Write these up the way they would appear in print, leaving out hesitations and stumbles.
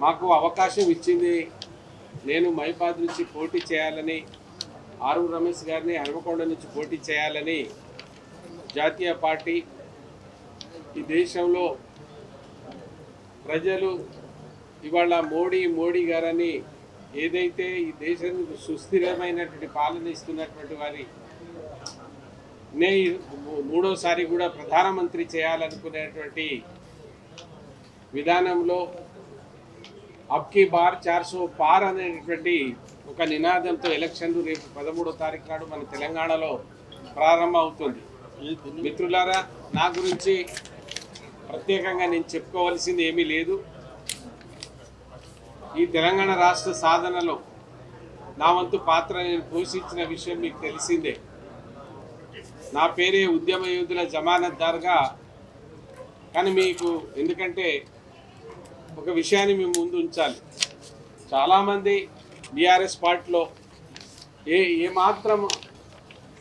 మాకు అవకాశం ఇచ్చింది. నేను మైబాద్ నుంచి పోటీ చేయాలని, ఆరు రమేష్ గారిని హనుమకొండ నుంచి పోటీ చేయాలని జాతీయ పార్టీ ఈ దేశంలో ప్రజలు ఇవాళ మోడీ గారని ఏదైతే ఈ దేశం సుస్థిరమైనటువంటి పాలన ఇస్తున్నటువంటి వారి మూడోసారి కూడా ప్రధానమంత్రి చేయాలనుకునేటువంటి విధానంలో అబ్కి బార్ 400 పార్ అనేటువంటి ఒక నినాదంతో ఎలక్షన్లు రేపు 13వ తారీఖు నాడు మన తెలంగాణలో ప్రారంభం అవుతుంది. మిత్రులారా, నా గురించి ప్రత్యేకంగా నేను చెప్పుకోవాల్సింది ఏమీ లేదు. ఈ తెలంగాణ రాష్ట్ర సాధనలో నా వంతు పాత్ర నేను పోషించిన విషయం మీకు తెలిసిందే. నా పేరే ఉద్యమ యోధుల జమానత్దార్గా. కానీ మీకు ఎందుకంటే ఒక విషయాన్ని మేము ముందు ఉంచాలి. చాలామంది బీఆర్ఎస్ పార్టీలో ఏమాత్రం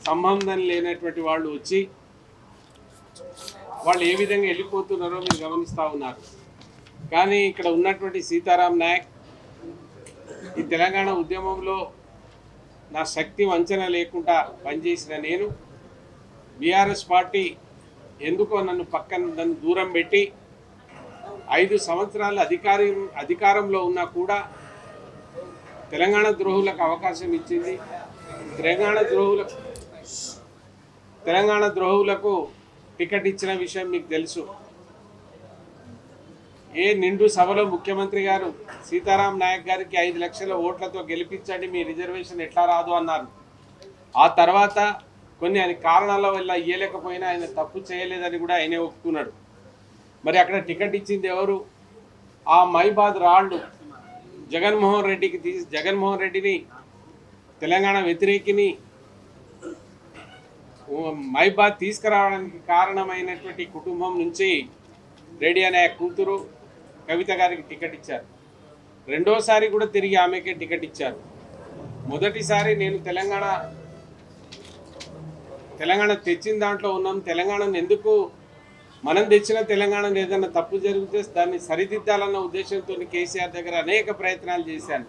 సంబంధం లేనటువంటి వాళ్ళు వచ్చి వాళ్ళు ఏ విధంగా వెళ్ళిపోతున్నారో మీరు గమనిస్తూ ఉన్నారు. కానీ ఇక్కడ ఉన్నటువంటి సీతారాం నాయక్ ఈ తెలంగాణ ఉద్యమంలో నా శక్తి వంచన లేకుండా పనిచేసిన నేను బీఆర్ఎస్ పార్టీ ఎందుకో నన్ను దూరం పెట్టి 5 సంవత్సరాలు అధికారంలో ఉన్నా కూడా తెలంగాణ ద్రోహులకు అవకాశం ఇచ్చింది. తెలంగాణ ద్రోహులకు టికెట్ ఇచ్చిన విషయం మీకు తెలుసు. ఏ నిండు సభలో ముఖ్యమంత్రి గారు సీతారాం నాయక్ గారికి 5 లక్షల ఓట్లతో గెలిపించండి, మీ రిజర్వేషన్ ఎట్లా రాదు అన్నారు. ఆ తర్వాత కొన్ని కారణాల వల్ల ఇయ్యలేకపోయినా ఆయన తప్పు చేయలేదని కూడా ఆయనే ఒప్పుకున్నాడు. మరి అక్కడ టికెట్ ఇచ్చింది ఎవరు? ఆ మైబాద్ రాళ్ళు జగన్మోహన్ రెడ్డిని తెలంగాణ వ్యతిరేకిని మైబాద్ తీసుకురావడానికి కారణమైనటువంటి కుటుంబం నుంచి రెడ్డి అనే కూతురు కవిత గారికి టికెట్ ఇచ్చారు. రెండోసారి కూడా తిరిగి ఆమెకే టికెట్ ఇచ్చారు. మొదటిసారి నేను తెలంగాణ తెచ్చిన దాంట్లో ఉన్నాం. తెలంగాణను ఎందుకు మనం తెచ్చిన తెలంగాణను ఏదైనా తప్పు జరిగితే దాన్ని సరిదిద్దాలన్న ఉద్దేశంతో కేసీఆర్ దగ్గర అనేక ప్రయత్నాలు చేశాను.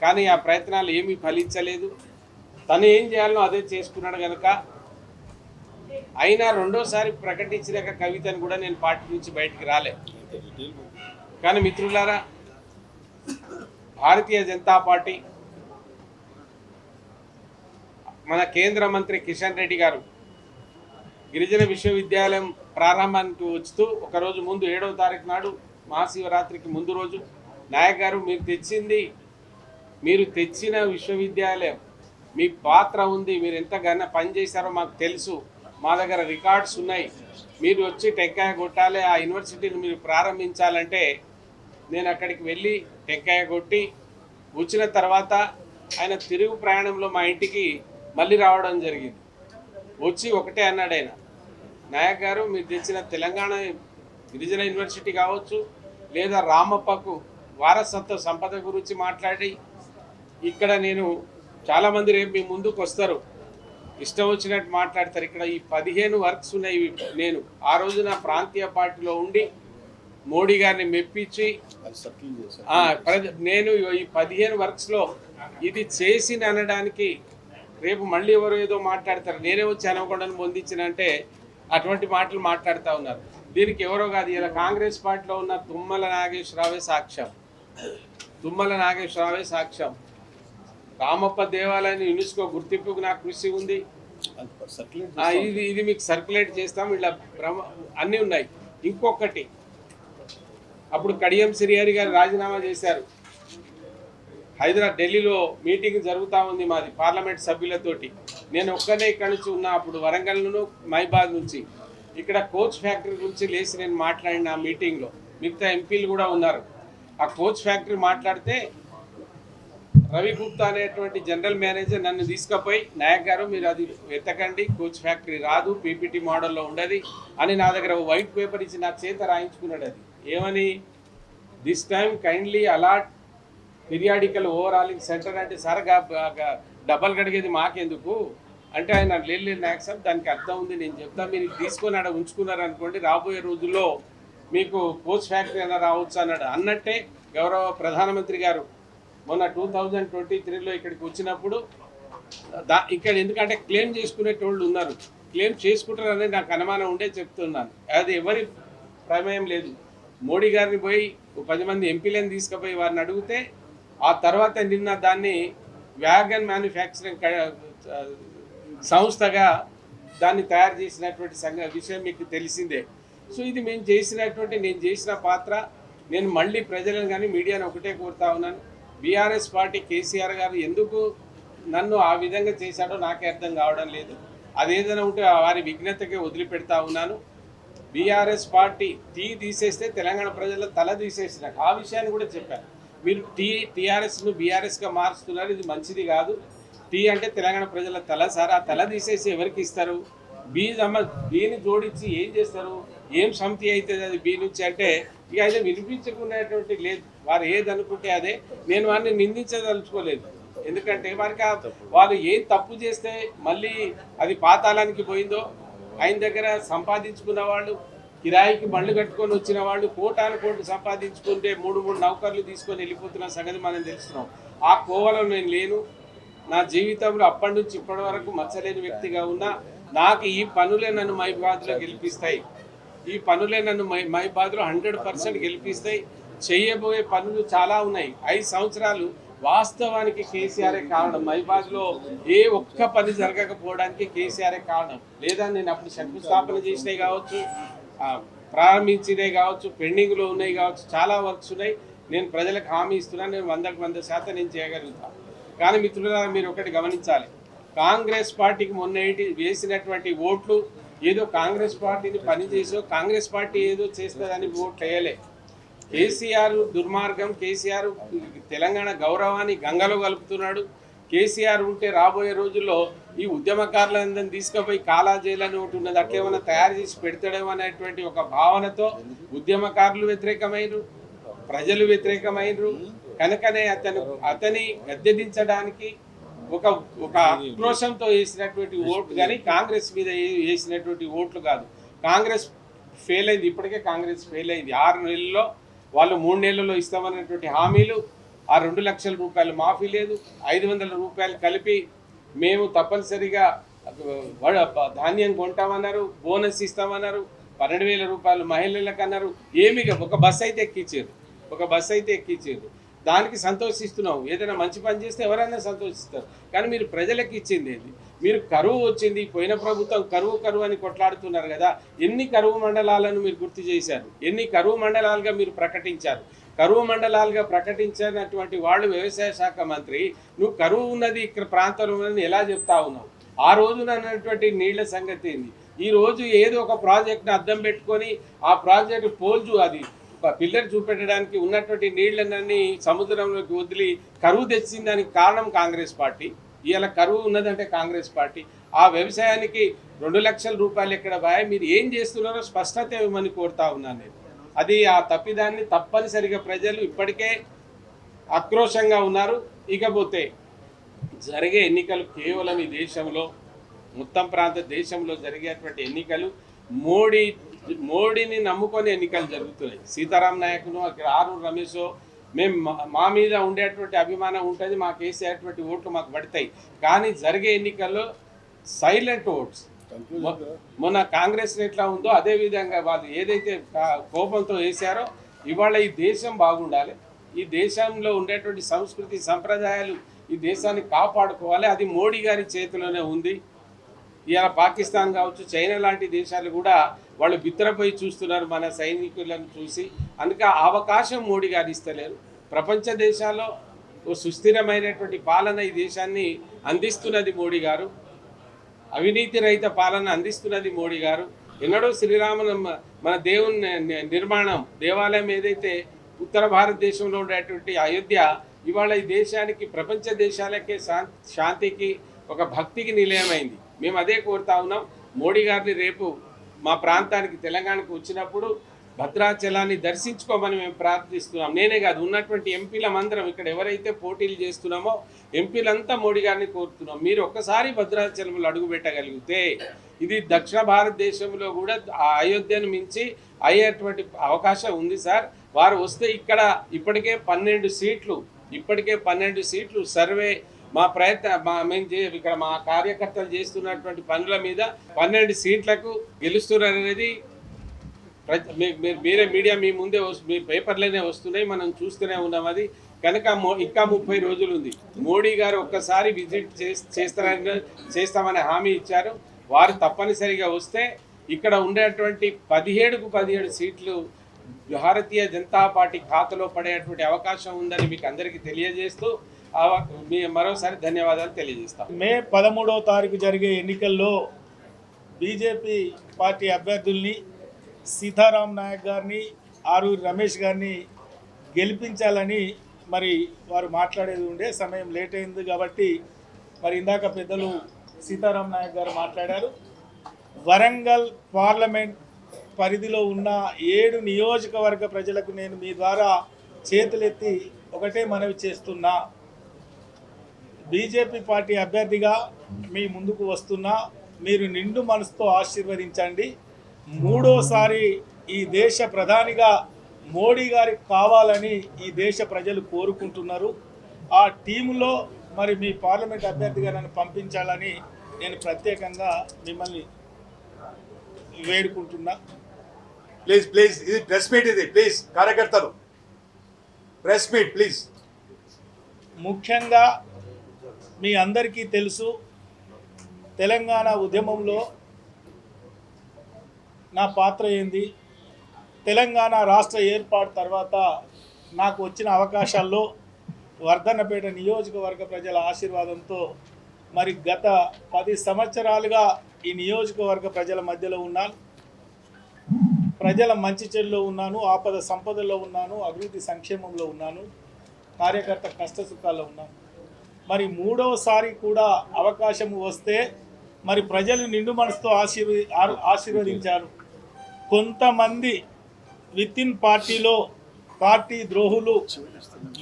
కానీ ఆ ప్రయత్నాలు ఏమీ ఫలించలేదు. తను ఏం చేయాలనో అదే చేసుకున్నాడు కనుక అయినా రెండోసారి ప్రకటించినాక కవితను కూడా నేను పార్టీ నుంచి బయటికి రాలే. కానీ మిత్రులారా, భారతీయ జనతా పార్టీ మన కేంద్ర మంత్రి కిషన్ రెడ్డి గారు గిరిజన విశ్వవిద్యాలయం ప్రారంభానికి వస్తూ ఒకరోజు ముందు 7వ తారీఖు నాడు మహాశివరాత్రికి ముందు రోజు నాయక్ గారు మీరు తెచ్చిన విశ్వవిద్యాలయం మీ పాత్ర ఉంది, మీరు ఎంతగానో పనిచేశారో మాకు తెలుసు, మా దగ్గర రికార్డ్స్ ఉన్నాయి, మీరు వచ్చి టెంకాయ కొట్టాలి, ఆ యూనివర్సిటీని మీరు ప్రారంభించాలంటే నేను అక్కడికి వెళ్ళి టెంకాయ కొట్టి వచ్చిన తర్వాత ఆయన తిరుగు ప్రయాణంలో మా ఇంటికి మళ్ళీ రావడం జరిగింది. వచ్చి ఒకటే అన్నాడు ఆయన, నాయక్ గారు మీరు తెచ్చిన తెలంగాణ గిరిజన యూనివర్సిటీ కావచ్చు లేదా రామప్పకు వారసత్వ సంపద గురించి మాట్లాడి ఇక్కడ నేను చాలామంది రేపు మీ ముందుకు వస్తారు, ఇష్టం వచ్చినట్టు మాట్లాడతారు. ఇక్కడ ఈ 15 వర్క్స్ ఉన్నాయి. నేను ఆ రోజు నా ప్రాంతీయ పార్టీలో ఉండి మోడీ గారిని మెప్పించి నేను ఈ 15 వర్క్స్లో ఇది చేసి అనడానికి రేపు మళ్ళీ ఎవరో ఏదో మాట్లాడతారు, నేనే వచ్చి హనుమకొండను పొందించిన అంటే అటువంటి మాటలు మాట్లాడుతూ ఉన్నారు. దీనికి ఎవరో కాదు, ఇలా కాంగ్రెస్ పార్టీలో ఉన్న తుమ్మల నాగేశ్వరరావే సాక్ష్యం. రామప్ప దేవాలయాన్ని యునెస్కో గుర్తింపుకు నాకు కృషి ఉంది. ఇది మీకు సర్క్యులేట్ చేస్తాం. ఇలా అన్నీ ఉన్నాయి. ఇంకొకటి, అప్పుడు కడియం శ్రీహరి గారు రాజీనామా చేశారు. ఢిల్లీలో మీటింగ్ జరుగుతూ ఉంది మాది పార్లమెంట్ సభ్యులతోటి. నేను ఒక్కనే ఇక్కడి నుంచి ఉన్నా. అప్పుడు వరంగల్ను మైబాద్ నుంచి ఇక్కడ కోచ్ ఫ్యాక్టరీ గురించి లేచి నేను మాట్లాడిన ఆ మీటింగ్లో మిగతా ఎంపీలు కూడా ఉన్నారు. ఆ కోచ్ ఫ్యాక్టరీ మాట్లాడితే రవి గుప్తా అనేటువంటి జనరల్ మేనేజర్ నన్ను తీసుకుపోయి, నాయక్ గారు మీరు అది వెతకండి, కోచ్ ఫ్యాక్టరీ రాదు, పీపీటీ మోడల్లో ఉండదు అని నా దగ్గర వైట్ పేపర్ ఇచ్చి నా చేత రాయించుకున్నాడు. అది ఏమని, this time kindly allot periodical overhauling centre అంటే సార్ డబ్బలు కడిగేది మాకెందుకు అంటే ఆయన లేదు నాయక్ సాబ్ దానికి అర్థం ఉంది, నేను చెప్తా, మీరు తీసుకొని ఆడ ఉంచుకున్నారు అనుకోండి, రాబోయే రోజుల్లో మీకు కోచ్ ఫ్యాక్టరీ అన్న రావచ్చు అన్నాడు. అన్నట్టే గౌరవ ప్రధానమంత్రి గారు మొన్న 2023లో ఇక్కడికి వచ్చినప్పుడు ఇక్కడ ఎందుకంటే క్లెయిమ్ చేసుకునేటోళ్ళు ఉన్నారు, క్లెయిమ్ చేసుకుంటారు అనేది నాకు అనుమానం ఉండే చెప్తున్నాను. అది ఎవరి ప్రమేయం లేదు. మోడీ గారిని పోయి 10 మంది ఎంపీలను తీసుకుపోయి వారిని అడిగితే ఆ తర్వాత నిన్న దాన్ని వ్యాగన్ మ్యానుఫ్యాక్చరింగ్ సంస్థగా దాన్ని తయారు చేసినటువంటి విషయం మీకు తెలిసిందే. సో ఇది నేను చేసిన పాత్ర. నేను మళ్ళీ ప్రజలను కానీ మీడియాను ఒకటే కోరుతా ఉన్నాను, బీఆర్ఎస్ పార్టీ కేసీఆర్ గారు ఎందుకు నన్ను ఆ విధంగా చేశాడో నాకే అర్థం కావడం లేదు. అదేదైనా ఉంటే వారి విఘ్నతకే వదిలిపెడతా ఉన్నాను. బీఆర్ఎస్ పార్టీ తీసేస్తే తెలంగాణ ప్రజల తల తీసేసినట్టు ఆ విషయాన్ని కూడా చెప్పాను. మీరు టీఆర్ఎస్ను బీఆర్ఎస్గా మారుస్తున్నారు, ఇది మంచిది కాదు. టీ అంటే తెలంగాణ ప్రజల తల సార్, ఆ తల తీసేసి ఎవరికి ఇస్తారు? బీని జోడించి ఏం చేస్తారు? ఏం సమితి అవుతుంది అది బీ నుంచి అంటే ఇక అయితే వినిపించుకునేటువంటి లేదు. వారు ఏది అనుకుంటే అదే. నేను వారిని నిందించదలుచుకోలేదు, ఎందుకంటే వారికి వాళ్ళు ఏం తప్పు చేస్తే మళ్ళీ అది పాతాళానికి పోయిందో, ఆయన దగ్గర సంపాదించుకున్న వాళ్ళు, కిరాయికి బండ్లు కట్టుకొని వచ్చిన వాళ్ళు కోటాను కోట్లు సంపాదించుకుంటే 3 నౌకర్లు తీసుకొని వెళ్ళిపోతున్న సంగతి మనం తెలుస్తున్నాం. ఆ కోవలో నేను లేను. నా జీవితంలో అప్పటి నుంచి ఇప్పటి వరకు మచ్చలేని వ్యక్తిగా ఉన్నా. నాకు ఈ పనులే నన్ను మైబాద్లో గెలిపిస్తాయి. ఈ పనులే నన్ను మైబాద్లో 100% గెలిపిస్తాయి. చేయబోయే పనులు చాలా ఉన్నాయి. 5 సంవత్సరాలు వాస్తవానికి కేసీఆరే కారణం. మైబాద్లో ఏ ఒక్క పని జరగకపోవడానికి కేసీఆరే కారణం. లేదా నేను అప్పుడు శంకుస్థాపన చేసినవి కావచ్చు, ప్రారంభించినవి కావచ్చు, పెండింగ్లో ఉన్నాయి కావచ్చు, చాలా వర్క్స్ ఉన్నాయి. నేను ప్రజలకు హామీ ఇస్తున్నాను, నేను 100% నేను చేయగలుగుతాను. కానీ మిత్రులారా, మీరు ఒకటి గమనించాలి, కాంగ్రెస్ పార్టీకి మొన్న వేసినటువంటి ఓట్లు ఏదో కాంగ్రెస్ పార్టీని పనిచేసో కాంగ్రెస్ పార్టీ ఏదో చేస్తుందని ఓట్లు వేయలే. కేసీఆర్ దుర్మార్గం, కేసీఆర్ తెలంగాణ గౌరవాన్ని గంగలో కలుపుతున్నాడు. కేసీఆర్ ఉంటే రాబోయే రోజుల్లో ఈ ఉద్యమకారులందరినీ తీసుకుపోయి కాలాజేలని ఒకటి ఉన్నది, అట్లేమన్నా తయారు చేసి పెడతాడేమో అనేటువంటి ఒక భావనతో ఉద్యమకారులు వ్యతిరేకమైనరు, ప్రజలు వ్యతిరేకమైనరు. కనుకనే అతని గద్దెదించడానికి ఒక ఆక్రోశంతో వేసినటువంటి ఓట్లు కానీ కాంగ్రెస్ మీద వేసినటువంటి ఓట్లు కాదు. కాంగ్రెస్ ఫెయిల్ అయింది, ఇప్పటికే కాంగ్రెస్ ఫెయిల్ అయింది. 6 నెలల్లో వాళ్ళు 3 నెలల్లో ఇస్తామన్నటువంటి హామీలు, ఆ 2 లక్షల రూపాయలు మాఫీ లేదు, 500 రూపాయలు కలిపి మేము తప్పనిసరిగా ధాన్యం కొంటామన్నారు, బోనస్ ఇస్తామన్నారు, 12,000 రూపాయలు మహిళలకు అన్నారు. ఏమిగా ఒక బస్సు అయితే ఎక్కించారు. దానికి సంతోషిస్తున్నాం. ఏదైనా మంచి పని చేస్తే ఎవరైనా సంతోషిస్తారు. కానీ మీరు ప్రజలకు ఇచ్చింది ఏంది? మీరు కరువు వచ్చింది, పోయిన ప్రభుత్వం కరువు అని కొట్లాడుతున్నారు కదా. ఎన్ని కరువు మండలాలను మీరు గుర్తు చేశారు? ఎన్ని కరువు మండలాలుగా మీరు ప్రకటించారు? కరువు మండలాలుగా ప్రకటించినటువంటి వాళ్ళు వ్యవసాయ శాఖ మంత్రి, నువ్వు కరువు ఉన్నది ఇక్కడ ప్రాంతంలో ఉన్నది ఎలా చెప్తా ఉన్నావు? ఆ రోజున అన్నటువంటి నీళ్ల సంగతి ఏంది? ఈరోజు ఏదో ఒక ప్రాజెక్ట్ని అద్దం పెట్టుకొని ఆ ప్రాజెక్టు అది పిల్లర్ చూపెట్టడానికి ఉన్నటువంటి నీళ్లన్నీ సముద్రంలోకి వదిలి కరువు తెచ్చిన దానికి కారణం కాంగ్రెస్ పార్టీ. ఇవాళ కరువు ఉన్నదంటే కాంగ్రెస్ పార్టీ. ఆ వ్యవసాయానికి 2 లక్షల రూపాయలు ఎక్కడ బాయ్? మీరు ఏం చేస్తున్నారో స్పష్టత ఇవ్వమని కోరుతా ఉన్నాను నేను. అది ఆ తప్పిదాన్ని తప్పనిసరిగా ప్రజలు ఇప్పటికే ఆక్రోశంగా ఉన్నారు. ఇకపోతే జరిగే ఎన్నికలు కేవలం ఈ దేశంలో, మొత్తం ప్రాంత దేశంలో జరిగేటువంటి ఎన్నికలు మోడీని నమ్ముకొని ఎన్నికలు జరుగుతున్నాయి. సీతారాం నాయకును, అక్కడ ఆరూరు రమేషో, మేము మా మీద ఉండేటువంటి అభిమానం ఉంటుంది, మాకు వేసేటువంటి ఓట్లు మాకు పడతాయి. కానీ జరిగే ఎన్నికల్లో సైలెంట్ ఓట్స్. మొన్న కాంగ్రెస్ ఎట్లా ఉందో అదేవిధంగా వాళ్ళు ఏదైతే కోపంతో వేశారో, ఇవాళ ఈ దేశం బాగుండాలి, ఈ దేశంలో ఉండేటువంటి సంస్కృతి సంప్రదాయాలు ఈ దేశాన్ని కాపాడుకోవాలి. అది మోడీ గారి చేతిలోనే ఉంది. ఇవాళ పాకిస్తాన్ కావచ్చు, చైనా లాంటి దేశాలు కూడా వాళ్ళు బిత్తరపోయి చూస్తున్నారు మన సైనికులను చూసి. అందుకే అవకాశం మోడీ గారు ఇస్తలేరు. ప్రపంచ దేశాల్లో ఓ సుస్థిరమైనటువంటి పాలన ఈ దేశాన్ని అందిస్తున్నది మోడీ గారు, అవినీతి రహిత పాలన అందిస్తున్నది మోడీ గారు. ఎన్నడో శ్రీరాముల మన దేవుని నిర్మాణం, దేవాలయం ఏదైతే ఉత్తర భారతదేశంలో ఉండేటువంటి అయోధ్య, ఇవాళ ఈ దేశానికి, ప్రపంచ దేశాలకే శాంతికి, ఒక భక్తికి నిలయమైంది. మేము అదే కోరుతా ఉన్నాం. మోడీ గారిని రేపు మా ప్రాంతానికి, తెలంగాణకు వచ్చినప్పుడు భద్రాచలాన్ని దర్శించుకోమని మేము ప్రార్థిస్తున్నాం. నేనే కాదు, ఉన్నటువంటి ఎంపీలమందరం, ఇక్కడ ఎవరైతే పోటీలు చేస్తున్నామో ఎంపీలంతా మోడీ గారిని కోరుతున్నాం. మీరు ఒక్కసారి భద్రాచలంలో అడుగు పెట్టగలిగితే ఇది దక్షిణ భారతదేశంలో కూడా ఆ అయోధ్యను మించి అయ్యేటువంటి అవకాశం ఉంది సార్. వారు వస్తే ఇక్కడ ఇప్పటికే 12 సీట్లు సర్వే మా ఇక్కడ మా కార్యకర్తలు చేస్తున్నటువంటి పనుల మీద 12 సీట్లకు గెలుస్తున్నారనేది మీరే మీడియా మీ ముందే మీ పేపర్లోనే వస్తున్నాయి, మనం చూస్తూనే ఉన్నాం. అది కనుక ఇంకా 30 రోజులు ఉంది. మోడీ గారు ఒక్కసారి విజిట్ చేస్తామని హామీ ఇచ్చారు. వారు తప్పనిసరిగా వస్తే ఇక్కడ ఉండేటువంటి 17 సీట్లు భారతీయ జనతా పార్టీ ఖాతాలో పడేటువంటి అవకాశం ఉందని మీకు అందరికీ తెలియజేస్తూ మరోసారి ధన్యవాదాలు తెలియజేస్తాం. మే 13వ తారీఖు జరిగే ఎన్నికల్లో బీజేపీ పార్టీ అభ్యర్థుల్ని సీతారాం నాయక్ గారిని, ఆరూరి రమేష్ గారిని గెలిపించాలని మరి వారు మాట్లాడేది ఉండే సమయం లేట్ అయింది కాబట్టి మరి ఇందాక పెద్దలు సీతారాం నాయక్ గారు మాట్లాడారు. వరంగల్ పార్లమెంట్ పరిధిలో ఉన్న 7 నియోజకవర్గ ప్రజలకు నేను మీ ద్వారా చేతులెత్తి ఒకటే మనవి చేస్తున్నా. బీజేపీ పార్టీ అభ్యర్థిగా మీ ముందుకు వస్తున్నా. మీరు నిండు మనసుతో ఆశీర్వదించండి. 3వసారి ఈ దేశ ప్రధానిగా మోడీ గారికి కావాలని ఈ దేశ ప్రజలు కోరుకుంటున్నారు. ఆ టీంలో మరి మీ పార్లమెంట్ అభ్యర్థిగా నన్ను పంపించాలని నేను ప్రత్యేకంగా మిమ్మల్ని వేడుకుంటున్నా. ప్లీజ్ ఇది ప్రెస్ మీట్, ఇది ప్లీజ్ కార్యకర్తలు ప్రెస్ మీట్ ప్లీజ్. ముఖ్యంగా మీ అందరికీ తెలుసు, తెలంగాణ ఉద్యమంలో నా పాత్ర ఏంది. తెలంగాణ రాష్ట్ర ఏర్పాటు తర్వాత నాకు వచ్చిన అవకాశాల్లో వర్ధన్నపేట నియోజకవర్గ ప్రజల ఆశీర్వాదంతో మరి గత 10 సంవత్సరాలుగా ఈ నియోజకవర్గ ప్రజల మధ్యలో ఉన్నాను. ప్రజల మంచి చెడులో ఉన్నాను, ఆపద సంపదలో ఉన్నాను, అభివృద్ధి సంక్షేమంలో ఉన్నాను, కార్యకర్త కష్ట సుఖాల్లో ఉన్నాను. మరి 3వసారి కూడా అవకాశం వస్తే మరి ప్రజలు నిండు మనసుతో ఆశీర్వదించారు. కొంతమంది వితిన్ పార్టీలో పార్టీ ద్రోహులు,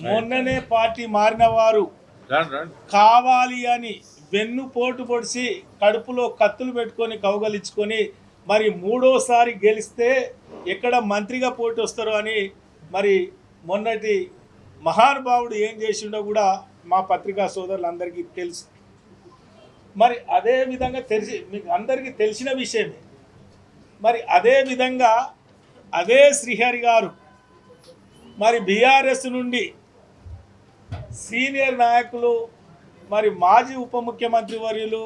మొన్ననే పార్టీ మారిన వారు కావాలి అని వెన్నుపోటు పొడిచి కడుపులో కత్తులు పెట్టుకొని కౌగలించుకొని మరి 3వసారి గెలిస్తే ఎక్కడ మంత్రిగా పోటీ వస్తారో అని మరి మొన్నటి మహానుభావుడు ఏం చేసిండో కూడా మా పత్రికా సోదరులందరికీ తెలుసు. మరి అదే విధంగా మీకు అందరికీ తెలిసిన విషయమే. మరి అదే విధంగా అదే శ్రీహరి గారు మరి బీఆర్ఎస్ నుండి సీనియర్ నాయకులు మరి మాజీ ఉప ముఖ్యమంత్రి వర్యులు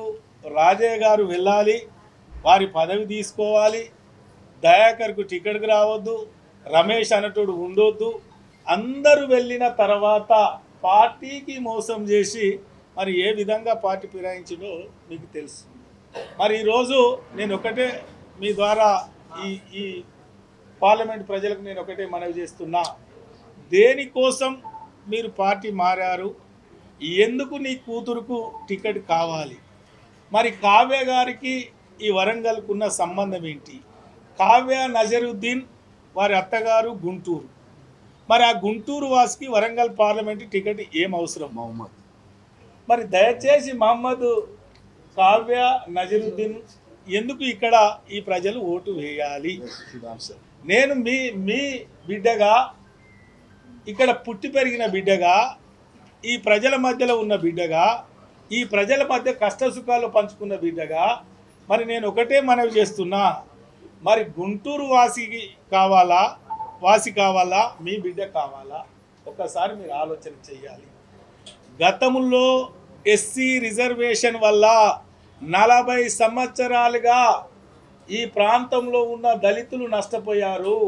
రాజయ్య గారు వెళ్ళాలి, వారి పదవి తీసుకోవాలి, దయాకర్కు టికెట్కి రావద్దు, రమేష్ అన్నటోడు ఉండొద్దు. అందరూ వెళ్ళిన తర్వాత పార్టీకి మోసం చేసి మరి ఏ విధంగా పార్టీ ఫిరాయించిందో మీకు తెలుసు. మరి ఈరోజు నేను ఒకటే మీ ద్వారా ఈ పార్లమెంట్ ప్రజలకు నేను ఒకటే మనవి చేస్తున్నా. దేనికోసం మీరు పార్టీ మారారు? ఎందుకు నీ కూతురుకు టికెట్ కావాలి? మరి కావ్య గారికి ఈ వరంగల్కు ఉన్న సంబంధం ఏంటి? కావ్య నజరుద్దీన్ వారి అత్తగారు గుంటూరు. మరి ఆ గుంటూరు వాసికి వరంగల్ పార్లమెంట్ టికెట్ ఏం అవసరం? మహమ్మద్ మరి దయచేసి మహమ్మద్, కావ్య, నజరుద్దీన్ ఎందుకు ఇక్కడ ఈ ప్రజలు ఓటు వేయాలి? నేను మీ బిడ్డగా, ఇక్కడ పుట్టి పెరిగిన బిడ్డగా, ఈ ప్రజల మధ్యలో ఉన్న బిడ్డగా, ఈ ప్రజల మధ్య కష్ట సుఖాలు పంచుకున్న బిడ్డగా మరి నేను ఒకటే మనవి చేస్తున్నా. మరి గుంటూరు వాసి కావాలా, మీ బిడ్డ కావాలా? ఒక్కసారి మీరు ఆలోచన చేయాలి. గతంలో ఎస్సీ రిజర్వేషన్ వల్ల 40 సంవత్సరాలుగా ఈ ప్రాంతంలో ఉన్న దళితులు నష్టపోయారు,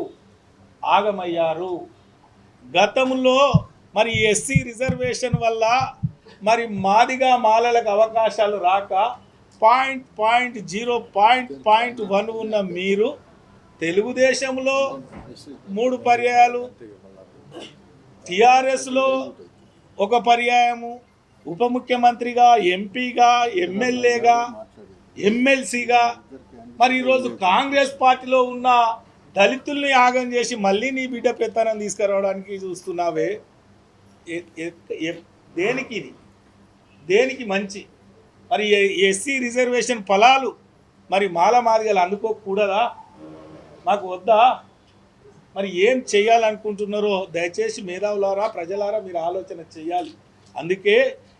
ఆగమయ్యారు. గతంలో మరి ఎస్సీ రిజర్వేషన్ వల్ల మరి మాదిగా మాలలకు అవకాశాలు రాక 0.1 ఉన్న మీరు తెలుగుదేశంలో 3 పర్యాయాలు, టీఆర్ఎస్లో 1 పర్యాయము, ఉప ముఖ్యమంత్రిగా, ఎంపీగా, ఎమ్మెల్యేగా, ఎమ్మెల్సీగా, మరి ఈరోజు కాంగ్రెస్ పార్టీలో ఉన్న దళితుల్ని యాగం చేసి మళ్ళీ నీ బిడ్డ పెత్తనం తీసుకురావడానికి చూస్తున్నావే. దేనికి ఇది? దేనికి మంచి? మరి ఎస్సీ రిజర్వేషన్ ఫలాలు మరి మాలమాదిగలు అందుకోకూడదా? మాకు వద్దా? మరి ఏం చేయాలనుకుంటున్నారో దయచేసి మేధావులారా, ప్రజలారా మీరు ఆలోచన చేయాలి. అందుకే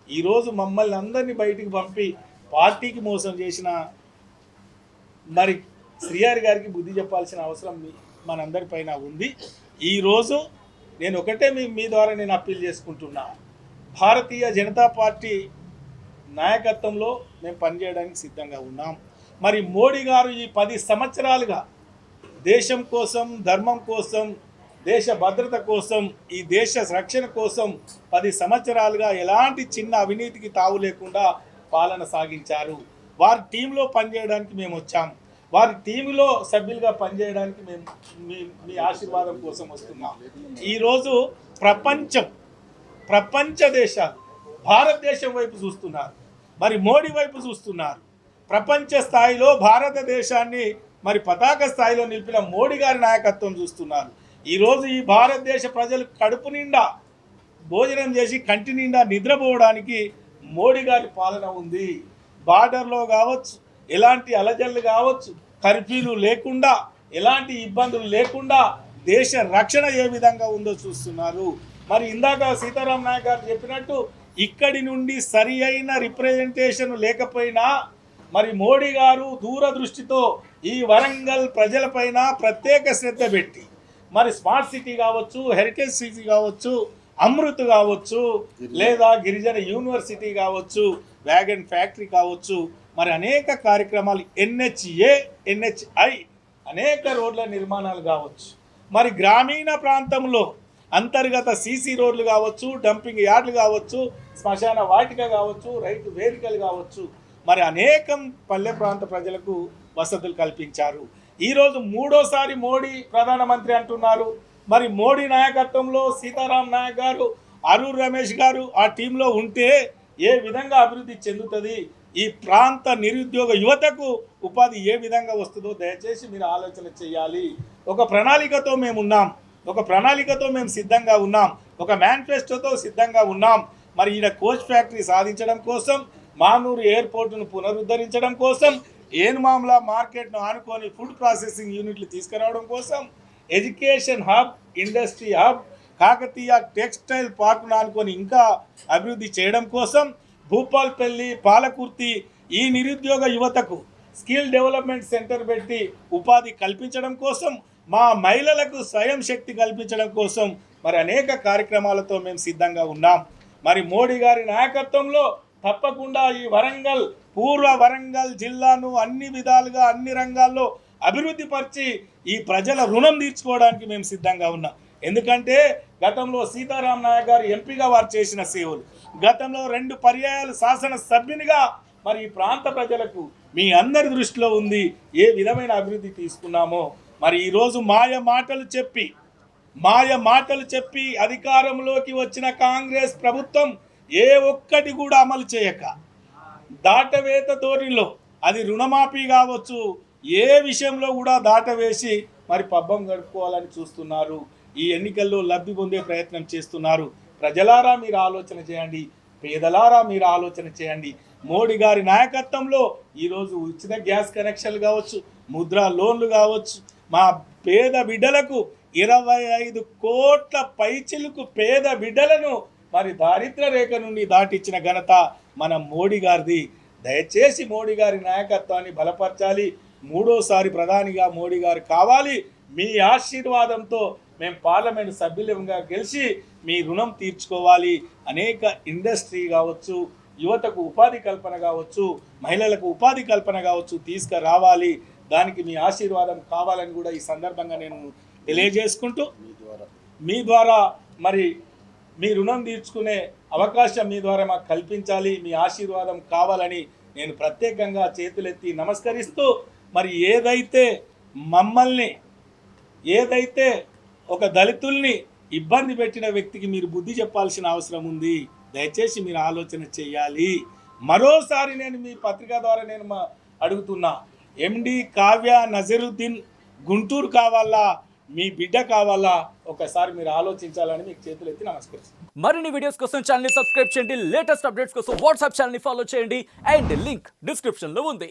ఈరోజు మమ్మల్ని అందరినీ బయటికి పంపి పార్టీకి మోసం చేసిన మరి శ్రీహరి గారికి బుద్ధి చెప్పాల్సిన అవసరం మనందరిపైన ఉంది. ఈరోజు నేను ఒకటే మీ ద్వారా నేను అప్పీల్ చేసుకుంటున్నా, భారతీయ జనతా పార్టీ నాయకత్వంలో మేము పనిచేయడానికి సిద్ధంగా ఉన్నాం. మరి మోడీ గారు ఈ 10 సంవత్సరాలుగా దేశం కోసం, ధర్మం కోసం, దేశ భద్రత కోసం, ఈ దేశ రక్షణ కోసం 10 సంవత్సరాలుగా ఎలాంటి చిన్న అవినీతికి తావు లేకుండా పాలన సాగించారు. వారి టీంలో పనిచేయడానికి మేము వచ్చాం. వారి టీంలో సభ్యులుగా పనిచేయడానికి మేము మీ ఆశీర్వాదం కోసం వస్తున్నాం. ఈరోజు ప్రపంచ దేశాలు భారతదేశం వైపు చూస్తున్నారు, మరి మోడీ వైపు చూస్తున్నారు. ప్రపంచ స్థాయిలో భారతదేశాన్ని మరి పతాక స్థాయిలో నిలిపిన మోడీ గారి నాయకత్వం చూస్తున్నారు. ఈరోజు ఈ భారతదేశ ప్రజలు కడుపు నిండా భోజనం చేసి కంటి నిండా నిద్రపోవడానికి మోడీ గారి పాలన ఉంది. బార్డర్లో కావచ్చు, ఎలాంటి అలజడులు కావచ్చు, కర్ఫ్యూలు లేకుండా, ఎలాంటి ఇబ్బందులు లేకుండా దేశ రక్షణ ఏ విధంగా ఉందో చూస్తున్నారు. మరి ఇందాక సీతారాం నాయక్ గారు చెప్పినట్టు ఇక్కడి నుండి సరి అయిన రిప్రజెంటేషన్ లేకపోయినా మరి మోడీ గారు దూరదృష్టితో ఈ వరంగల్ ప్రజలపైన ప్రత్యేక శ్రద్ధ పెట్టి మరి స్మార్ట్ సిటీ కావచ్చు, హెరిటేజ్ సిటీ కావచ్చు, అమృత్ కావచ్చు, లేదా గిరిజన యూనివర్సిటీ కావచ్చు, వ్యాగన్ ఫ్యాక్టరీ కావచ్చు, మరి అనేక కార్యక్రమాలు NHI అనేక రోడ్ల నిర్మాణాలు కావచ్చు, మరి గ్రామీణ ప్రాంతంలో అంతర్గత CC రోడ్లు కావచ్చు, డంపింగ్ యార్డులు కావచ్చు, శ్మశాన వాటిక కావచ్చు, రైతు వేదికలు కావచ్చు, మరి అనేకం పల్లె ప్రాంత ప్రజలకు వసతులు కల్పించారు. ఈరోజు 3వ మోడీ ప్రధానమంత్రి అంటున్నారు. మరి మోడీ నాయకత్వంలో సీతారాం నాయక్ గారు, అరూర్ రమేష్ గారు ఆ టీంలో ఉంటే ఏ విధంగా అభివృద్ధి చెందుతుంది, ఈ ప్రాంత నిరుద్యోగ యువతకు ఉపాధి ఏ విధంగా వస్తుందో దయచేసి మీరు ఆలోచన చేయాలి. ఒక ప్రణాళికతో మేము ఉన్నాం, ఒక ప్రణాళికతో మేము సిద్ధంగా ఉన్నాం, ఒక మేనిఫెస్టోతో సిద్ధంగా ఉన్నాం. మరి ఈడ కోచ్ ఫ్యాక్టరీ సాధించడం కోసం, మానూరు ఎయిర్పోర్టును పునరుద్ధరించడం కోసం, ఏనుమామ్ల మార్కెట్ను ఆనుకొని ఫుడ్ ప్రాసెసింగ్ యూనిట్లు తీసుకురావడం కోసం, education hub, industry hub, Kakatiya textile పార్క్ను ఆనుకొని ఇంకా అభివృద్ధి చేయడం కోసం, భూపాల్పల్లి, పాలకుర్తి ఈ నిరుద్యోగ యువతకు స్కిల్ డెవలప్మెంట్ సెంటర్ పెట్టి ఉపాధి కల్పించడం కోసం, మా మహిళలకు స్వయం శక్తి కల్పించడం కోసం మరి అనేక కార్యక్రమాలతో మేము సిద్ధంగా ఉన్నాం. మరి మోడీ గారి నాయకత్వంలో తప్పకుండా ఈ వరంగల్, పూర్వ వరంగల్ జిల్లాను అన్ని విధాలుగా అన్ని రంగాల్లో అభివృద్ధి పరిచి ఈ ప్రజల రుణం తీర్చుకోవడానికి మేము సిద్ధంగా ఉన్నాం. ఎందుకంటే గతంలో సీతారాం నాయక్ గారు ఎంపీగా వారు చేసిన సేవలు, గతంలో 2 పర్యాయాలు శాసన సభ్యునిగా మరి ఈ ప్రాంత ప్రజలకు మీ అందరి దృష్టిలో ఉంది ఏ విధమైన అభివృద్ధి తీసుకున్నామో. మరి ఈరోజు మాయ మాటలు చెప్పి అధికారంలోకి వచ్చిన కాంగ్రెస్ ప్రభుత్వం ఏ ఒక్కటి కూడా అమలు చేయక దాటవేత ధోరణిలో, అది రుణమాఫీ కావచ్చు, ఏ విషయంలో కూడా దాటవేసి మరి పబ్బం గడుపుకోవాలని చూస్తున్నారు. ఈ ఎన్నికల్లో లబ్ధి పొందే ప్రయత్నం చేస్తున్నారు. ప్రజలారా మీరు ఆలోచన చేయండి, పేదలారా మీరు ఆలోచన చేయండి. మోడీ గారి నాయకత్వంలో ఈరోజు ఉచిత గ్యాస్ కనెక్షన్లు కావచ్చు, ముద్రా లోన్లు కావచ్చు, మా పేద బిడ్డలకు 25 కోట్ల పైచిలుకు పేద బిడ్డలను మరి దారిద్ర్య రేఖ నుండి దాటిచ్చిన ఘనత మన మోడీ గారిది. దయచేసి మోడీ గారి నాయకత్వాన్ని బలపరచాలి. 3వ ప్రధానిగా మోడీ గారు కావాలి. మీ ఆశీర్వాదంతో మేము పార్లమెంట్ సభ్యులుగా గెలిచి మీ రుణం తీర్చుకోవాలి. అనేక ఇండస్ట్రీ కావచ్చు, యువతకు ఉపాధి కల్పన కావచ్చు, మహిళలకు ఉపాధి కల్పన కావచ్చు తీసుకురావాలి. దానికి మీ ఆశీర్వాదం కావాలని కూడా ఈ సందర్భంగా నేను తెలియజేసుకుంటూ, మీ ద్వారా మరి మీ రుణం తీర్చుకునే అవకాశం మీ ద్వారా మాకు కల్పించాలి. మీ ఆశీర్వాదం కావాలని నేను ప్రత్యేకంగా చేతులెత్తి నమస్కరిస్తూ, మరి ఏదైతే ఒక దళితుల్ని ఇబ్బంది పెట్టిన వ్యక్తికి మీరు బుద్ధి చెప్పాల్సిన అవసరం ఉంది. దయచేసి మీరు ఆలోచన చేయాలి. మరోసారి నేను మీ పత్రిక ద్వారా నేను అడుగుతున్నా, MD కావ్య నజరుద్దీన్ గుంటూరు కావాలా, మీ బిడ్డ కావాలా, ఒకసారి మీరు ఆలోచించాలని మీకు చేతులెత్తి నమస్కరిస్తున్నాను. మరిన్ని వీడియోస్ కోసం ఛానల్ ని సబ్స్క్రైబ్ చేయండి, లేటెస్ట్ అప్డేట్స్ కోసం వాట్సాప్ ఛానల్ ని ఫాలో చేయండి అండ్ లింక్ డిస్క్రిప్షన్ లో ఉంది.